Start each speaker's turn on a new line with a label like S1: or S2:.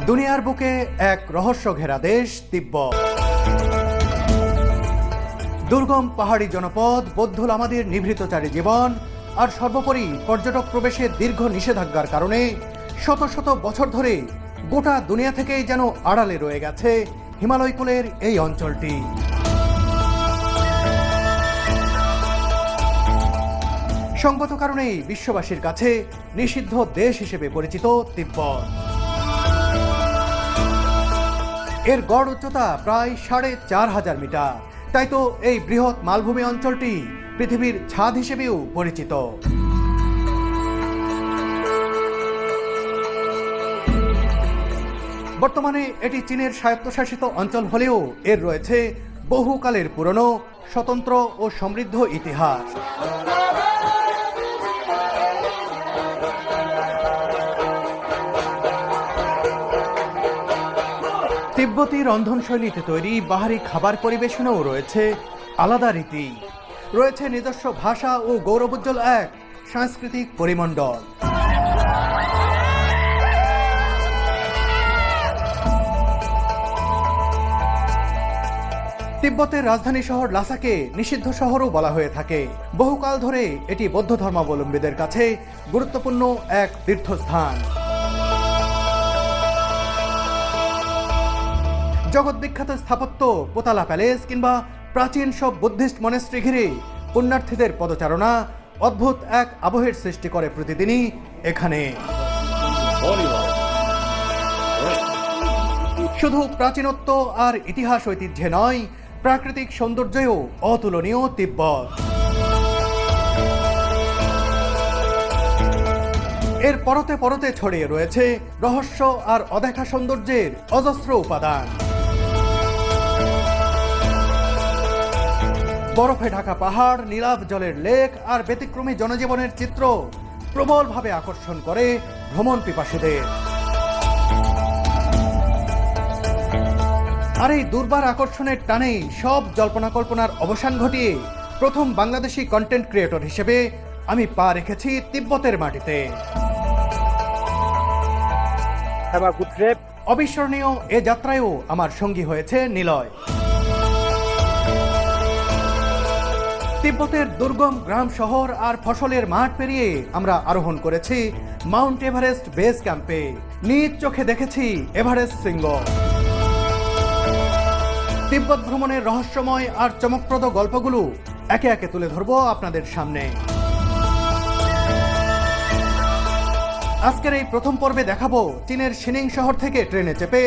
S1: দুনিয়ার বুকে এক রহস্য ঘেরা দেশ তিব্বত। দুর্গম পাহাড়ি জনপদ, বৌদ্ধ লামাদের নিভৃতচারী জীবন আর সর্বোপরি পর্যটক প্রবেশে দীর্ঘ নিষেধাজ্ঞার কারণে শত শত বছর ধরে গোটা দুনিয়া থেকেই যেন আড়ালে রয়ে গেছে হিমালয় কোলের এই অঞ্চলটি। সঙ্গত কারণেই বিশ্ববাসীর কাছে নিষিদ্ধ দেশ হিসেবে পরিচিত তিব্বত। এর গড় উচ্চতা প্রায় ৪,৫০০ মিটার। তাই তো এই বৃহৎ মালভূমি অঞ্চলটি পৃথিবীর ছাদ হিসেবেও পরিচিত। বর্তমানে এটি চীনের স্বায়ত্তশাসিত অঞ্চল হলেও এর রয়েছে বহুকালের পুরনো, স্বতন্ত্র ও সমৃদ্ধ ইতিহাস। তিব্বতী রন্ধনশৈলীতে তৈরি বাহারি খাবার পরিবেশনেও রয়েছে আলাদা রীতি, রয়েছে নিজস্ব ভাষা ও গৌরবোজ্জ্বল এক সাংস্কৃতিক পরিমণ্ডল। তিব্বতের রাজধানী শহর লাসাকে নিষিদ্ধ শহরও বলা হয়ে থাকে। বহুকাল ধরে এটি বৌদ্ধ ধর্মাবলম্বীদের কাছে গুরুত্বপূর্ণ এক তীর্থস্থান। জগৎ বিখ্যাত স্থাপত্য, পোতালা প্যালেস কিংবা প্রাচীন সব বুদ্ধিস্ট মনেস্ট্রি ঘিরে পুণ্যার্থীদের পদচারণা অদ্ভুত এক আবহের সৃষ্টি করে প্রতিদিনই এখানে। শুধু প্রাচীনত্ব আর ইতিহাস ঐতিহ্যে নয়, প্রাকৃতিক সৌন্দর্যেও অতুলনীয় তিব্বত। এর পরতে পরতে ছড়িয়ে রয়েছে রহস্য আর অদেখা সৌন্দর্যের অজস্র উপাদান। বরফে ঢাকা পাহাড়, নীলাভ জলের লেক আর ব্যতিক্রমী জনজীবনের চিত্র প্রবলভাবে আকর্ষণ করে ভ্রমণ পিপাসুদের। আর এই দুর্বার আকর্ষণের টানেই সব জল্পনা কল্পনার অবসান ঘটিয়ে প্রথম বাংলাদেশি কন্টেন্ট ক্রিয়েটর হিসেবে আমি পা রেখেছি তিব্বতের মাটিতে। অবিস্মরণীয় এ যাত্রায়ও আমার সঙ্গী হয়েছে নিলয়। তিব্বতের দুর্গম গ্রাম শহর আর ফসলের মাঠ পেরিয়ে আমরা আরোহণ করেছি মাউন্ট এভারেস্ট বেস ক্যাম্পে। নিজ চোখে দেখেছি এভারেস্ট শৃঙ্গ। তিব্বত ভ্রমণের রহস্যময় আর চমকপ্রদ গল্পগুলো একে একে তুলে ধরবো আপনাদের সামনে। আজকের এই প্রথম পর্বে দেখাবো চীনের শিনিং শহর থেকে ট্রেনে চেপে